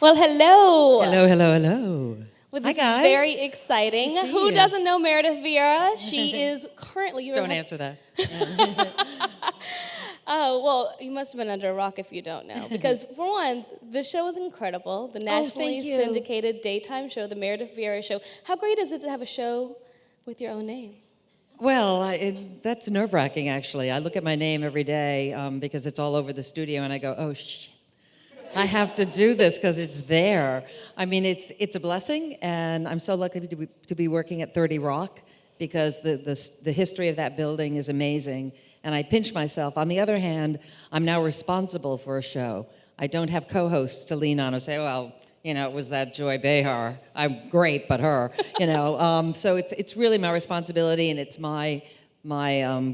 Well, hello. Hello, hello, hello. Well, this Hi, guys. is very exciting. Good to see Who you. doesn't know Meredith Vieira? She is currently... Don't answer that. Oh, well, you must have been under a rock if you don't know. Because, for one, the show is incredible. The nationally thank you. syndicated daytime show, the Meredith Vieira Show. How great is it to have a show with your own name? Well, that's nerve-wracking, actually. I look at my name every day because it's all over the studio, and I go, oh, shit. I have to do this because it's there. I mean, it's a blessing, and I'm so lucky to be working at 30 Rock because the history of that building is amazing, and I pinch myself. On the other hand, I'm now responsible for a show. I don't have co-hosts to lean on or say, well, you know, it was that Joy Behar. I'm great, but her, you know. So it's really my responsibility, and it's my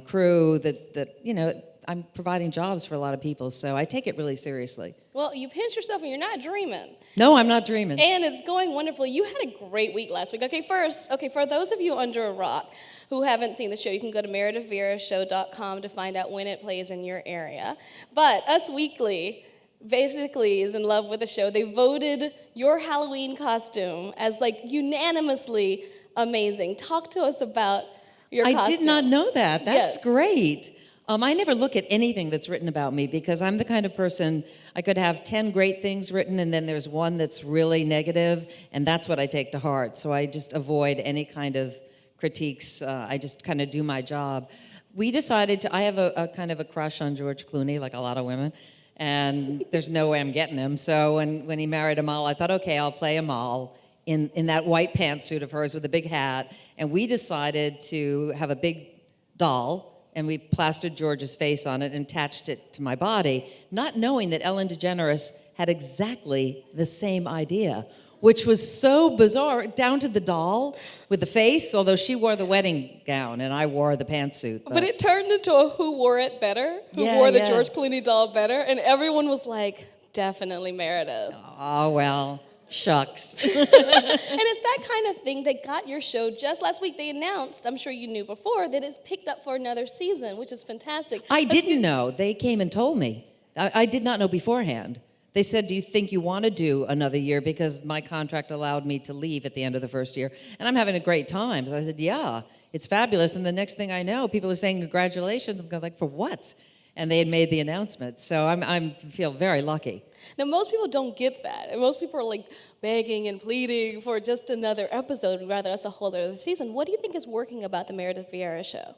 crew that you know, I'm providing jobs for a lot of people, so I take it really seriously. Well, you pinch yourself and you're not dreaming. No, I'm not dreaming. And it's going wonderfully. You had a great week last week. Okay, for those of you under a rock who haven't seen the show, you can go to meredithvieirashow.com to find out when it plays in your area. But Us Weekly basically is in love with the show. They voted your Halloween costume as like unanimously amazing. Talk to us about your costume. I did not know that. That's Yes. great. I never look at anything that's written about me because I'm the kind of person, I could have 10 great things written and then there's one that's really negative, and that's what I take to heart. So I just avoid any kind of critiques. I just kind of do my job. We decided I have a kind of a crush on George Clooney, like a lot of women, and there's no way I'm getting him. So when he married Amal, I thought, okay, I'll play Amal in that white pantsuit of hers with a big hat. And we decided to have a big doll, and we plastered George's face on it and attached it to my body, not knowing that Ellen DeGeneres had exactly the same idea, which was so bizarre, down to the doll with the face, although she wore the wedding gown and I wore the pantsuit. But it turned into a who wore it better, who Yeah, wore the yeah. George Clooney doll better, and everyone was like, definitely Meredith. Oh, well, shucks. And it's that kind of thing that got your show just last week. They announced, I'm sure you knew before, that it's picked up for another season, which is fantastic. I didn't know. They came and told me. I did not know beforehand. They said, do you think you want to do another year? Because my contract allowed me to leave at the end of the first year. And I'm having a great time. So I said, yeah, it's fabulous. And the next thing I know, people are saying congratulations. I'm going like, for what? And they had made the announcement. So I feel very lucky. Now, most people don't get that. And most people are like begging and pleading for just another episode, rather that's a whole other season. What do you think is working about the Meredith Vieira Show?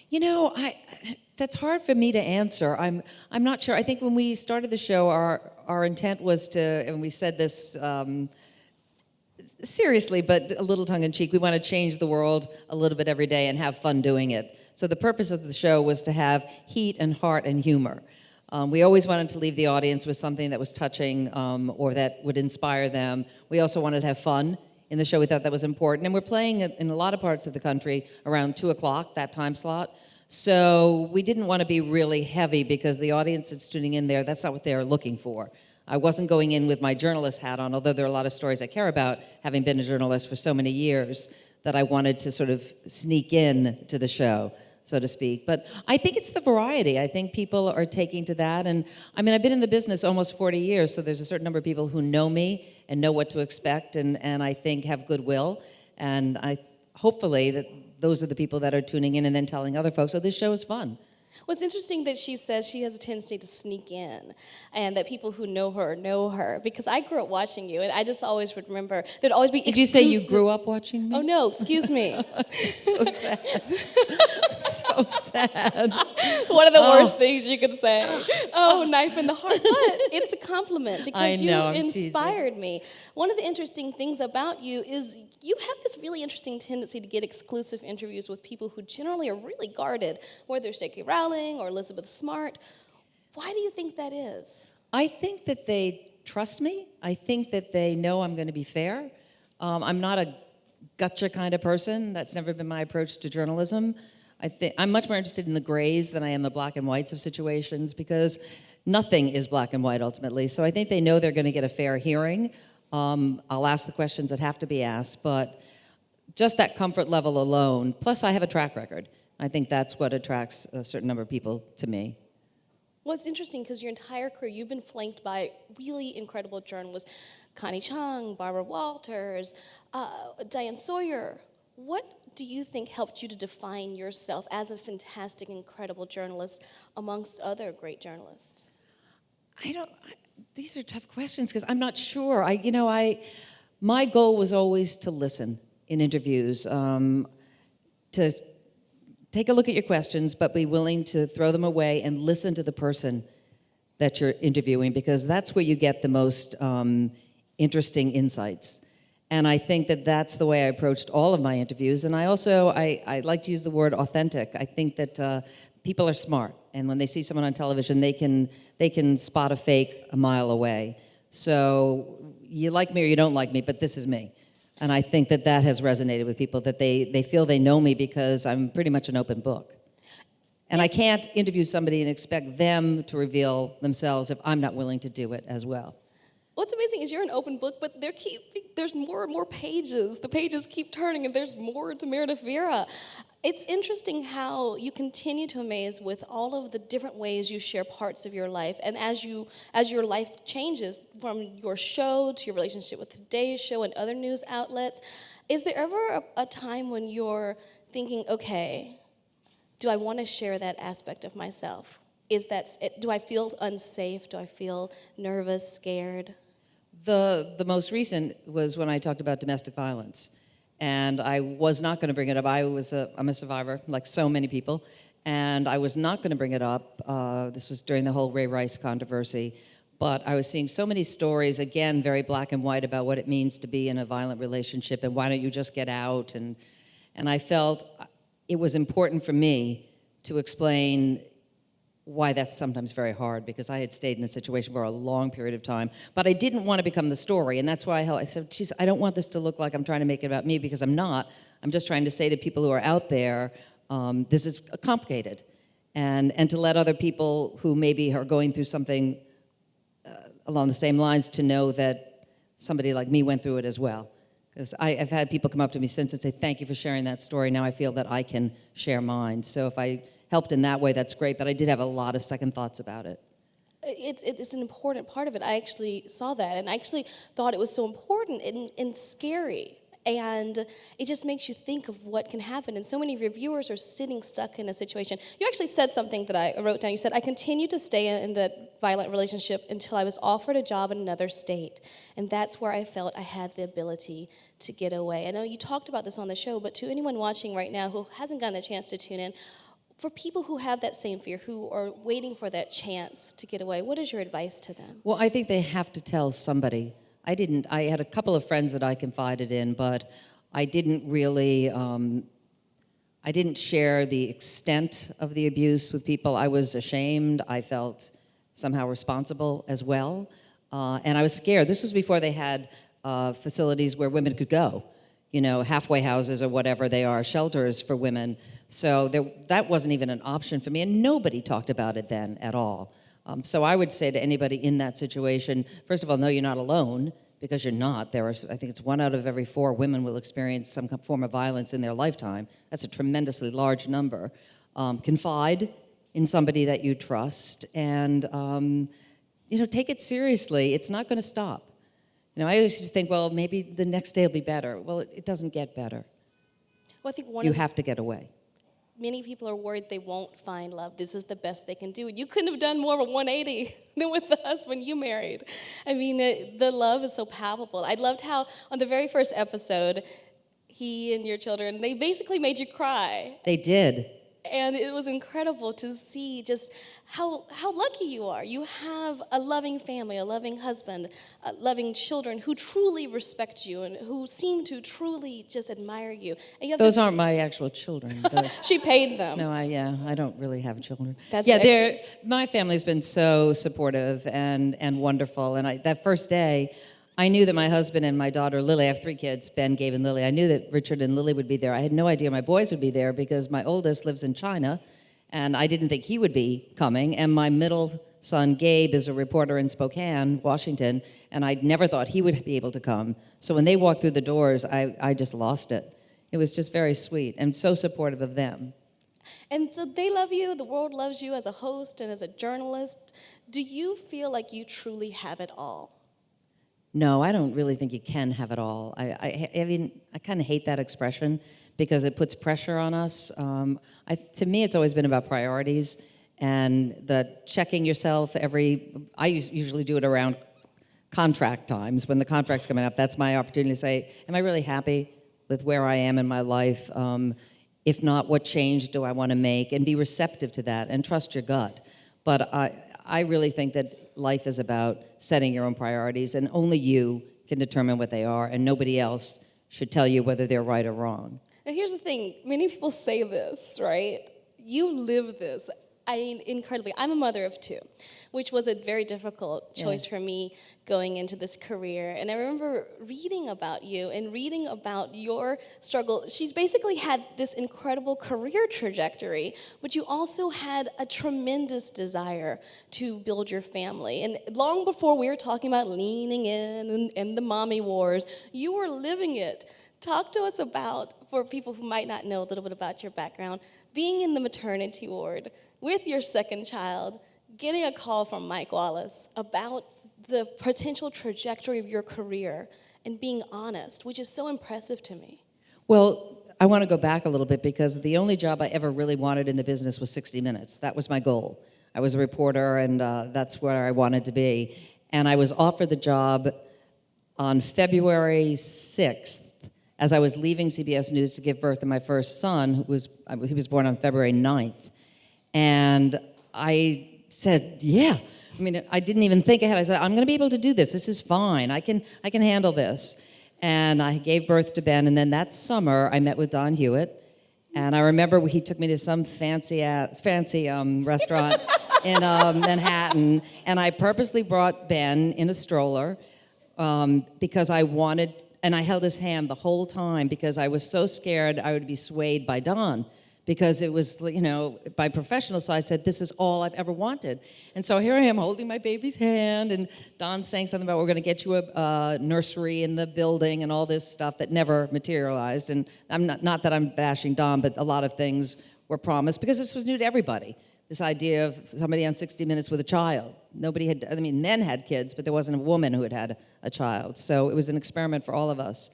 You know, that's hard for me to answer. I'm not sure. I think when we started the show, our intent was to, and we said this seriously, but a little tongue-in-cheek, we want to change the world a little bit every day and have fun doing it. So the purpose of the show was to have heat and heart and humor. We always wanted to leave the audience with something that was touching or that would inspire them. We also wanted to have fun in the show. We thought that was important. And we're playing in a lot of parts of the country around 2 o'clock, that time slot. So we didn't want to be really heavy because the audience that's tuning in there, that's not what they're looking for. I wasn't going in with my journalist hat on, although there are a lot of stories I care about, having been a journalist for so many years, that I wanted to sort of sneak in to the show, so to speak. But I think it's the variety. I think people are taking to that. And I mean, I've been in the business almost 40 years, so there's a certain number of people who know me and know what to expect and I think have goodwill. And hopefully that those are the people that are tuning in and then telling other folks, oh, this show is fun. Well, it's interesting that she says she has a tendency to sneak in and that people who know her, because I grew up watching you, and I just always would remember there'd always be Did you say you grew up watching me? Oh, no, excuse me. So sad. So sad. One of the worst things you could say. Oh, knife in the heart. But it's a compliment because I know, you I'm inspired me. One of the interesting things about you is you have this really interesting tendency to get exclusive interviews with people who generally are really guarded, whether it's J.K. Rowling or Elizabeth Smart. Why do you think that is? I think that they trust me. I think that they know I'm going to be fair. I'm not a gotcha kind of person. That's never been my approach to journalism. I'm much more interested in the grays than I am the black and whites of situations because nothing is black and white ultimately. So I think they know they're going to get a fair hearing. I'll ask the questions that have to be asked, but just that comfort level alone, plus I have a track record. I think that's what attracts a certain number of people to me. Well, it's interesting because your entire career, you've been flanked by really incredible journalists. Connie Chung, Barbara Walters, Diane Sawyer. What do you think helped you to define yourself as a fantastic, incredible journalist amongst other great journalists? These are tough questions because I'm not sure. My goal was always to listen in interviews, to take a look at your questions, but be willing to throw them away and listen to the person that you're interviewing, because that's where you get the most interesting insights. And I think that that's the way I approached all of my interviews. And I like to use the word authentic. I think that people are smart, and when they see someone on television, they can spot a fake a mile away. So you like me or you don't like me, but this is me. And I think that that has resonated with people, that they feel they know me because I'm pretty much an open book. And I can't interview somebody and expect them to reveal themselves if I'm not willing to do it as well. What's amazing is you're an open book, but there's more and more pages. The pages keep turning, and there's more to Meredith Vieira. It's interesting how you continue to amaze with all of the different ways you share parts of your life. And as your life changes from your show to your relationship with Today's Show and other news outlets, is there ever a time when you're thinking, okay, do I want to share that aspect of myself? Do I feel unsafe? Do I feel nervous, scared? The most recent was when I talked about domestic violence. And I was not going to bring it up. I'm a survivor, like so many people, and I was not going to bring it up. This was during the whole Ray Rice controversy. But I was seeing so many stories, again, very black and white, about what it means to be in a violent relationship and why don't you just get out. And I felt it was important for me to explain why that's sometimes very hard, because I had stayed in a situation for a long period of time. But I didn't want to become the story, and that's why I said, geez, I don't want this to look like I'm trying to make it about me, because I'm not. I'm just trying to say to people who are out there, this is complicated. And to let other people who maybe are going through something along the same lines to know that somebody like me went through it as well. Because I've had people come up to me since and say, thank you for sharing that story. Now I feel that I can share mine. So if I helped in that way, that's great, but I did have a lot of second thoughts about it. It's an important part of it. I actually saw that, and I actually thought it was so important and scary. And it just makes you think of what can happen. And so many of your viewers are sitting stuck in a situation. You actually said something that I wrote down. You said, I continued to stay in that violent relationship until I was offered a job in another state. And that's where I felt I had the ability to get away. I know you talked about this on the show, but to anyone watching right now who hasn't gotten a chance to tune in, for people who have that same fear, who are waiting for that chance to get away, what is your advice to them? Well, I think they have to tell somebody. I had a couple of friends that I confided in, but I didn't really, I didn't share the extent of the abuse with people. I was ashamed. I felt somehow responsible as well. And I was scared. This was before they had facilities where women could go, halfway houses or whatever they are, shelters for women. So that wasn't even an option for me, and nobody talked about it then at all. So I would say to anybody in that situation, first of all, no, you're not alone, because you're not. I think it's 1 out of every 4 women will experience some form of violence in their lifetime. That's a tremendously large number. Confide in somebody that you trust, and take it seriously. It's not going to stop. I always just think, well, maybe the next day will be better. Well, it doesn't get better. Well, I think you have to get away. Many people are worried they won't find love. This is the best they can do. You couldn't have done more of a 180 than with the husband you married. I mean, the love is so palpable. I loved how on the very first episode, he and your children, they basically made you cry. They did. And it was incredible to see just how lucky you are. You have a loving family, a loving husband, loving children who truly respect you and who seem to truly just admire you. And you have Those aren't my actual children. She paid them. No, I don't really have children. That's my family's been so supportive and wonderful. And that first day, I knew that my husband and my daughter Lily, I have 3 kids, Ben, Gabe, and Lily. I knew that Richard and Lily would be there. I had no idea my boys would be there because my oldest lives in China, and I didn't think he would be coming. And my middle son, Gabe, is a reporter in Spokane, Washington, and I never thought he would be able to come. So when they walked through the doors, I just lost it. It was just very sweet and so supportive of them. And so they love you. The world loves you as a host and as a journalist. Do you feel like you truly have it all? No, I don't really think you can have it all. I mean, I kind of hate that expression because it puts pressure on us. To me, it's always been about priorities and the checking yourself I usually do it around contract times. When the contract's coming up, that's my opportunity to say, am I really happy with where I am in my life? If not, what change do I want to make? And be receptive to that and trust your gut. But I really think that life is about setting your own priorities, and only you can determine what they are, and nobody else should tell you whether they're right or wrong. Now, here's the thing. Many people say this, right? You live this. I mean, incredibly. I'm a mother of two, which was a very difficult choice for me going into this career. And I remember reading about you and reading about your struggle. She's basically had this incredible career trajectory, but you also had a tremendous desire to build your family. And long before we were talking about leaning in and the mommy wars, you were living it. Talk to us about, for people who might not know a little bit about your background, being in the maternity ward with your second child, getting a call from Mike Wallace about the potential trajectory of your career and being honest, which is so impressive to me. Well, I want to go back a little bit because the only job I ever really wanted in the business was 60 Minutes. That was my goal. I was a reporter, and that's where I wanted to be. And I was offered the job on February 6th as I was leaving CBS News to give birth to my first son, he was born on February 9th. And I said, yeah. I mean, I didn't even think ahead. I said, I'm going to be able to do this. This is fine. I can handle this. And I gave birth to Ben. And then that summer, I met with Don Hewitt. And I remember he took me to some fancy restaurant in Manhattan. And I purposely brought Ben in a stroller because I wanted, and I held his hand the whole time because I was so scared I would be swayed by Don. Because it was, by professional side, I said, this is all I've ever wanted. And so here I am holding my baby's hand, and Don's saying something about we're going to get you a nursery in the building and all this stuff that never materialized. And I'm not that I'm bashing Don, but a lot of things were promised because this was new to everybody. This idea of somebody on 60 Minutes with a child. Men had kids, but there wasn't a woman who had a child. So it was an experiment for all of us.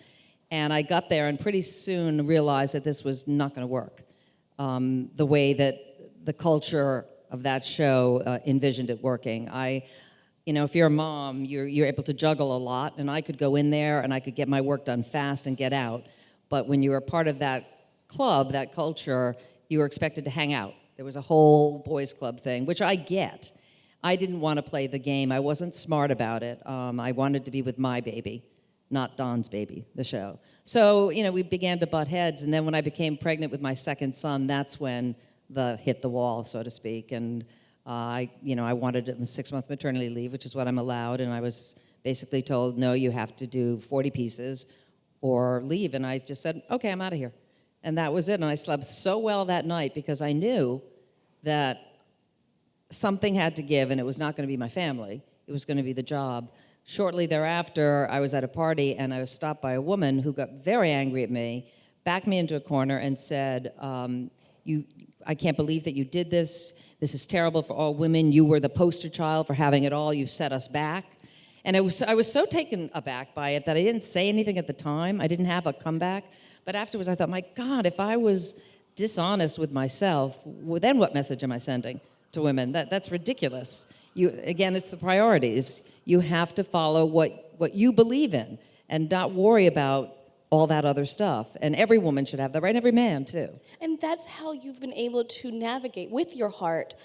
And I got there and pretty soon realized that this was not going to work. The way that the culture of that show envisioned it working. If you're a mom, you're able to juggle a lot, and I could go in there and I could get my work done fast and get out. But when you were part of that club, that culture, you were expected to hang out. There was a whole boys' club thing, which I get. I didn't want to play the game. I wasn't smart about it. I wanted to be with my baby, not Don's baby, the show. So, we began to butt heads, and then when I became pregnant with my second son, that's when hit the wall, so to speak, and I wanted a 6-month maternity leave, which is what I'm allowed, and I was basically told, no, you have to do 40 pieces or leave, and I just said, okay, I'm out of here. And that was it, and I slept so well that night because I knew that something had to give, and it was not going to be my family, it was going to be the job. Shortly thereafter, I was at a party, and I was stopped by a woman who got very angry at me, backed me into a corner, and said, I can't believe that you did this. This is terrible for all women. You were the poster child for having it all. You set us back. And I was so taken aback by it that I didn't say anything at the time. I didn't have a comeback. But afterwards, I thought, my God, if I was dishonest with myself, well, then what message am I sending to women? That's ridiculous. Again, it's the priorities. You have to follow what you believe in and not worry about all that other stuff. And every woman should have that right, every man too. And that's how you've been able to navigate with your heart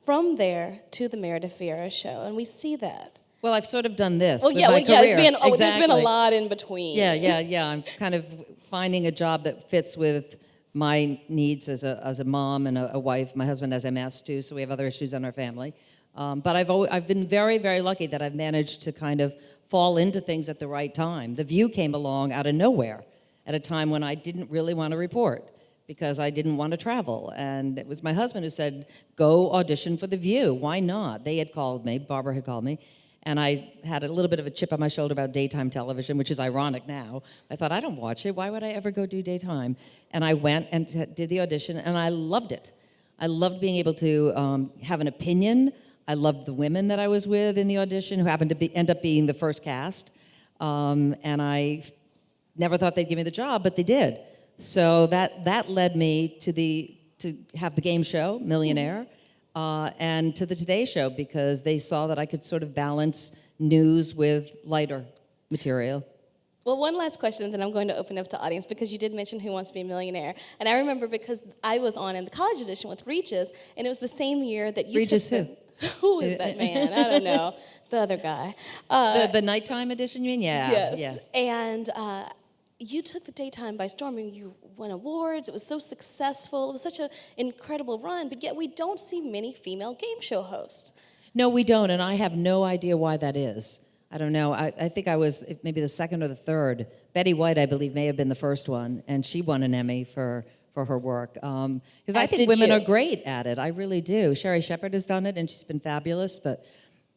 from there to the Meredith Vieira Show, and we see that. Well, I've sort of done this. There's been a lot in between. Yeah. I'm kind of finding a job that fits with my needs as a mom and a wife. My husband has MS too, so we have other issues in our family. But I've been very, very lucky that I've managed to kind of fall into things at the right time. The View came along out of nowhere at a time when I didn't really want to report because I didn't want to travel. And it was my husband who said, go audition for The View. Why not? They had called me, Barbara had called me, and I had a little bit of a chip on my shoulder about daytime television, which is ironic now. I thought, I don't watch it. Why would I ever go do daytime? And I went and did the audition, and I loved it. I loved being able to have an opinion. I loved the women that I was with in the audition who happened to end up being the first cast. And I never thought they'd give me the job, but they did. So that led me to have the game show, Millionaire, and to the Today Show, because they saw that I could sort of balance news with lighter material. Well, one last question, and then I'm going to open up to audience, because you did mention Who Wants to Be a Millionaire. And I remember because I was on in the college edition with Regis, and it was the same year that you Regis took who is that man? I don't know. The other guy. The nighttime edition, you mean? Yeah. Yes. Yeah. And you took the daytime by storm. I mean, you won awards. It was so successful. It was such an incredible run, but yet we don't see many female game show hosts. No, we don't, and I have no idea why that is. I don't know. I think I was maybe the second or the third. Betty White, I believe, may have been the first one, and she won an Emmy for her work. Because I think women are great at it. I really do. Sherry Shepherd has done it, and she's been fabulous, but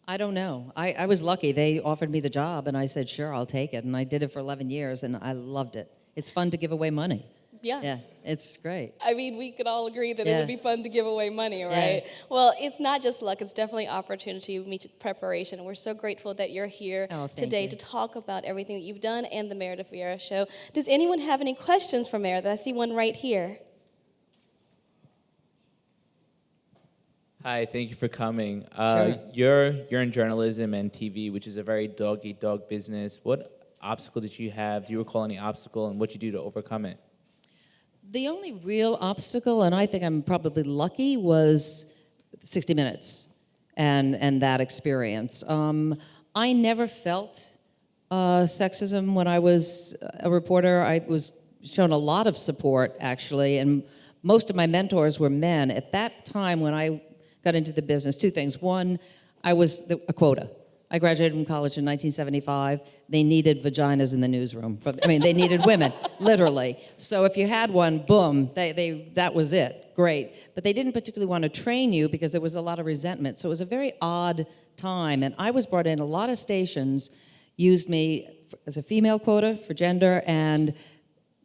I don't know. I was lucky. They offered me the job, and I said, sure, I'll take it. And I did it for 11 years, and I loved it. It's fun to give away money. Yeah. Yeah, it's great. I mean, we could all agree that it would be fun to give away money, right? Yeah. Well, it's not just luck, it's definitely opportunity, preparation. And we're so grateful that you're here today to talk about everything that you've done and the Meredith Vieira Show. Does anyone have any questions for Meredith? I see one right here. Hi, thank you for coming. Sure. You're in journalism and TV, which is a very dog-eat-dog business. What obstacle did you have? Do you recall any obstacle, and what did you do to overcome it? The only real obstacle, and I think I'm probably lucky, was 60 Minutes and that experience. I never felt sexism when I was a reporter. I was shown a lot of support, actually, and most of my mentors were men. At that time when I got into the business, two things. One, I was a quota. I graduated from college in 1975. They needed vaginas in the newsroom. I mean, they needed women, literally. So if you had one, boom, that was it. Great. But they didn't particularly want to train you because there was a lot of resentment. So it was a very odd time. And I was brought in. A lot of stations used me as a female quota for gender. And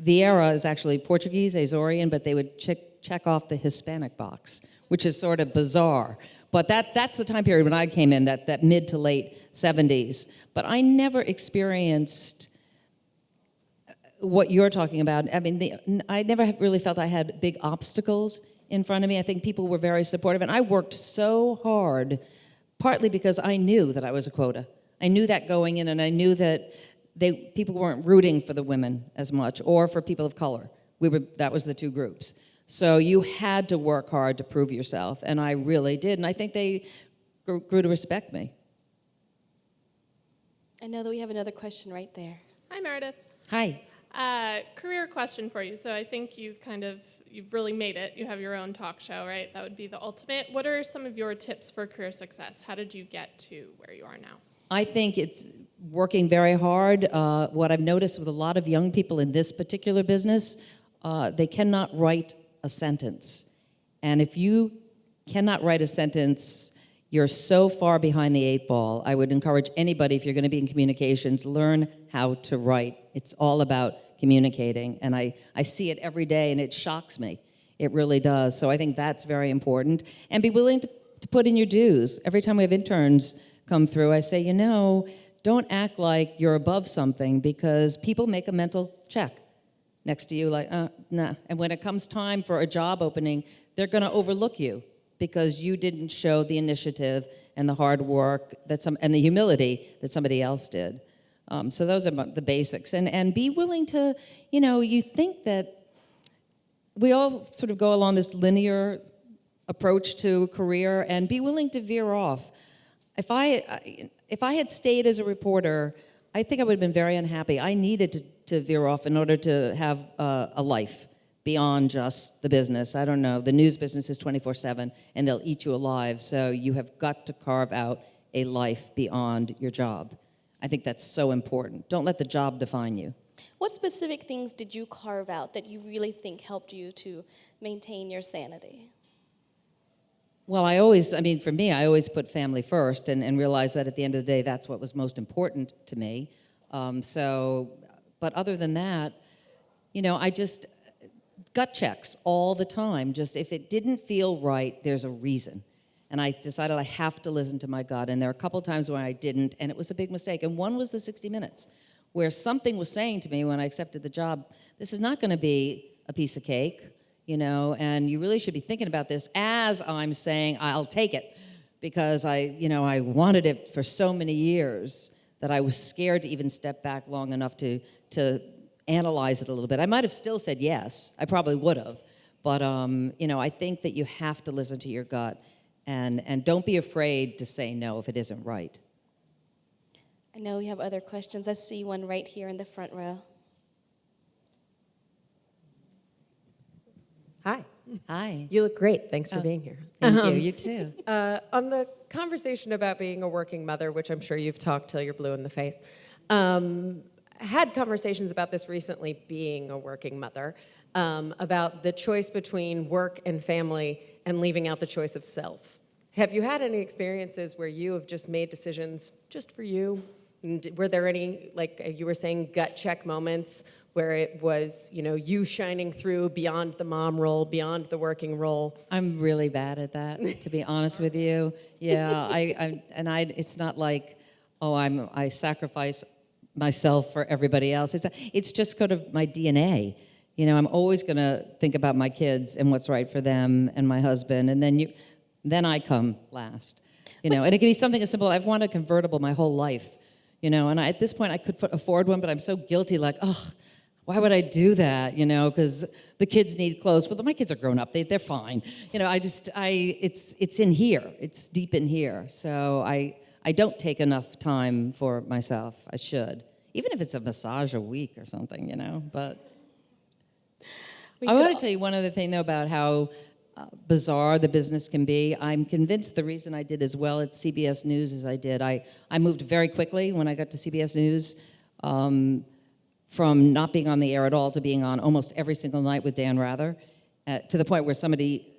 Vieira is actually Portuguese, Azorian, but they would check off the Hispanic box, which is sort of bizarre. But that's the time period when I came in, that mid to late 70s. But I never experienced what you're talking about. I mean, I never really felt I had big obstacles in front of me. I think people were very supportive. And I worked so hard, partly because I knew that I was a quota. I knew that going in, and I knew that people weren't rooting for the women as much, or for people of color. That was the two groups. So you had to work hard to prove yourself, and I really did. And I think they grew to respect me. I know that we have another question right there. Hi, Meredith. Hi. Career question for you. So I think you've really made it. You have your own talk show, right? That would be the ultimate. What are some of your tips for career success? How did you get to where you are now? I think it's working very hard. What I've noticed with a lot of young people in this particular business, they cannot write a sentence. And if you cannot write a sentence, you're so far behind the eight ball. I would encourage anybody, if you're going to be in communications, learn how to write. It's all about communicating. And I see it every day, and it shocks me. It really does. So I think that's very important. And be willing to put in your dues. Every time we have interns come through, I say, don't act like you're above something, because people make a mental check next to you, like, nah. And when it comes time for a job opening, they're going to overlook you because you didn't show the initiative and the hard work and the humility that somebody else did. So those are the basics. And be willing to, you think that we all sort of go along this linear approach to career, and be willing to veer off. If I had stayed as a reporter, I think I would have been very unhappy. I needed to veer off in order to have a life beyond just the business. I don't know. The news business is 24/7, and they'll eat you alive. So you have got to carve out a life beyond your job. I think that's so important. Don't let the job define you. What specific things did you carve out that you really think helped you to maintain your sanity? Well, for me, I always put family first and realized that at the end of the day, that's what was most important to me. But other than that, I just, gut checks all the time. Just if it didn't feel right, there's a reason. And I decided I have to listen to my gut. And there are a couple times when I didn't, and it was a big mistake. And one was the 60 Minutes, where something was saying to me when I accepted the job, this is not going to be a piece of cake, and you really should be thinking about this as I'm saying I'll take it, because I wanted it for so many years that I was scared to even step back long enough to analyze it a little bit. I might have still said yes. I probably would have. But, I think that you have to listen to your gut, and don't be afraid to say no if it isn't right. I know we have other questions. I see one right here in the front row. Hi. Hi. You look great. Thanks for being here. Thank you. You too. On the conversation about being a working mother, which I'm sure you've talked till you're blue in the face, had conversations about this recently, being a working mother, about the choice between work and family and leaving out the choice of self. Have you had any experiences where you have just made decisions just for you? And were there any, like you were saying, gut check moments where it was, you shining through beyond the mom role, beyond the working role? I'm really bad at that, to be honest with you. Yeah, it's not like, I sacrifice myself for everybody else. It's just kind of my DNA. I'm always going to think about my kids and what's right for them and my husband, and then I come last. And it can be something as simple. I've wanted a convertible my whole life, and at this point I could afford one, but I'm so guilty, like, why would I do that? Because the kids need clothes. Well, my kids are grown up; they're fine. It's in here. It's deep in here. So I don't take enough time for myself. I should, even if it's a massage a week or something, But I want to tell you one other thing though about how bizarre the business can be. I'm convinced the reason I did as well at CBS News as I did. I moved very quickly when I got to CBS News. From not being on the air at all to being on almost every single night with Dan Rather, to the point where somebody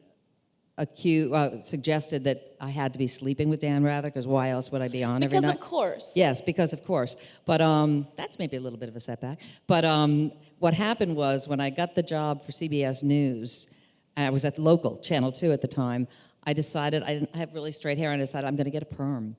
suggested that I had to be sleeping with Dan Rather, because why else would I be on every night? Because of course. Yes, because of course. But that's maybe a little bit of a setback. But what happened was when I got the job for CBS News, and I was at local, Channel 2 at the time, I decided, I have really straight hair, and I decided I'm going to get a perm.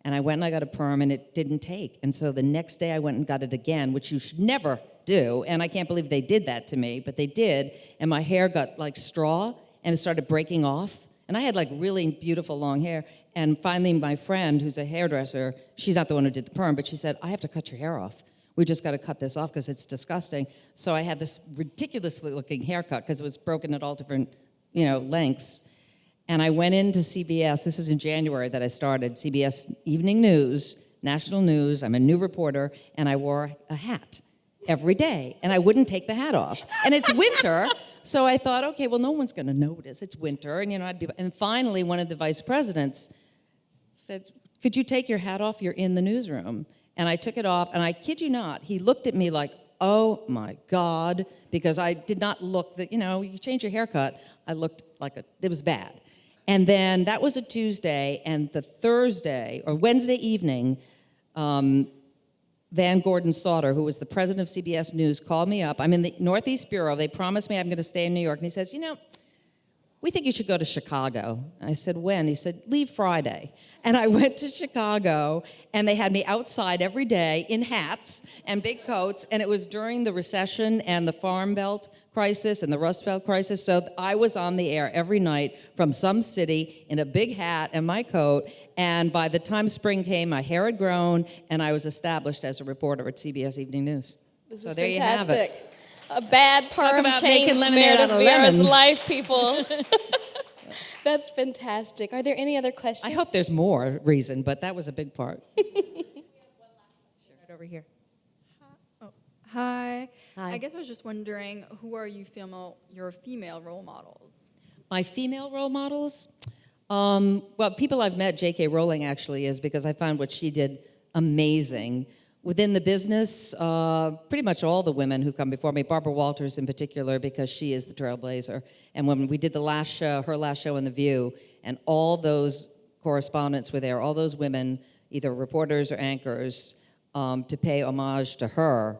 And I went and I got a perm, and it didn't take. And so the next day I went and got it again, which you should never do. And I can't believe they did that to me, but they did. And my hair got like straw, and it started breaking off. And I had like really beautiful long hair. And finally my friend, who's a hairdresser, she's not the one who did the perm, but she said, I have to cut your hair off. We just got to cut this off because it's disgusting. So I had this ridiculously looking haircut because it was broken at all different, lengths. And I went into CBS, this was in January that I started, CBS Evening News, national news. I'm a new reporter, and I wore a hat every day, and I wouldn't take the hat off. And it's winter, so I thought, okay, well, no one's going to notice. It's winter, and And finally, one of the vice presidents said, could you take your hat off? You're in the newsroom. And I took it off, and I kid you not, he looked at me like, oh my God, because I did not look that, you change your haircut, I looked like it was bad. And then that was a Tuesday, and the Thursday, or Wednesday evening, Van Gordon Sauter, who was the president of CBS News, called me up. I'm in the Northeast Bureau. They promised me I'm going to stay in New York. And he says, we think you should go to Chicago. I said, when? He said, leave Friday. And I went to Chicago, and they had me outside every day in hats and big coats, and it was during the recession and the Farm Belt crisis and the Rust Belt crisis, so I was on the air every night from some city in a big hat and my coat, and by the time spring came, my hair had grown, and I was established as a reporter at CBS Evening News. This so is there fantastic. You have it. A bad perm about making changed lemonade Meredith out of Vieira's lemons. life, people. That's fantastic. Are there any other questions? I hope there's more reason, but that was a big part. Right over here. Hi. Hi. I guess I was just wondering, who are your female role models? My female role models? Well, people I've met, J.K. Rowling actually is, because I found what she did amazing. Within the business, pretty much all the women who come before me, Barbara Walters in particular, because she is the trailblazer. And when we did the last show, her last show in The View, and all those correspondents were there, all those women, either reporters or anchors, to pay homage to her,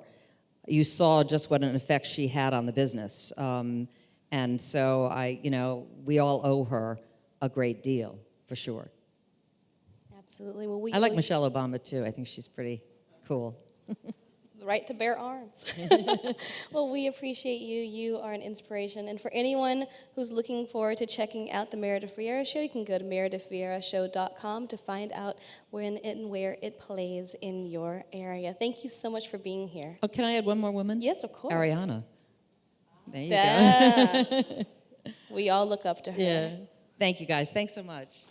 you saw just what an effect she had on the business. And so we all owe her a great deal, for sure. Absolutely. Well, I like Michelle Obama, too. I think she's pretty cool. right to bear arms. Well, we appreciate you. You are an inspiration. And for anyone who's looking forward to checking out the Meredith Vieira Show, you can go to meredithvieirashow.com to find out when and where it plays in your area. Thank you so much for being here. Oh, can I add one more woman? Yes, of course. Ariana. There you go. We all look up to her. Yeah. Thank you, guys. Thanks so much.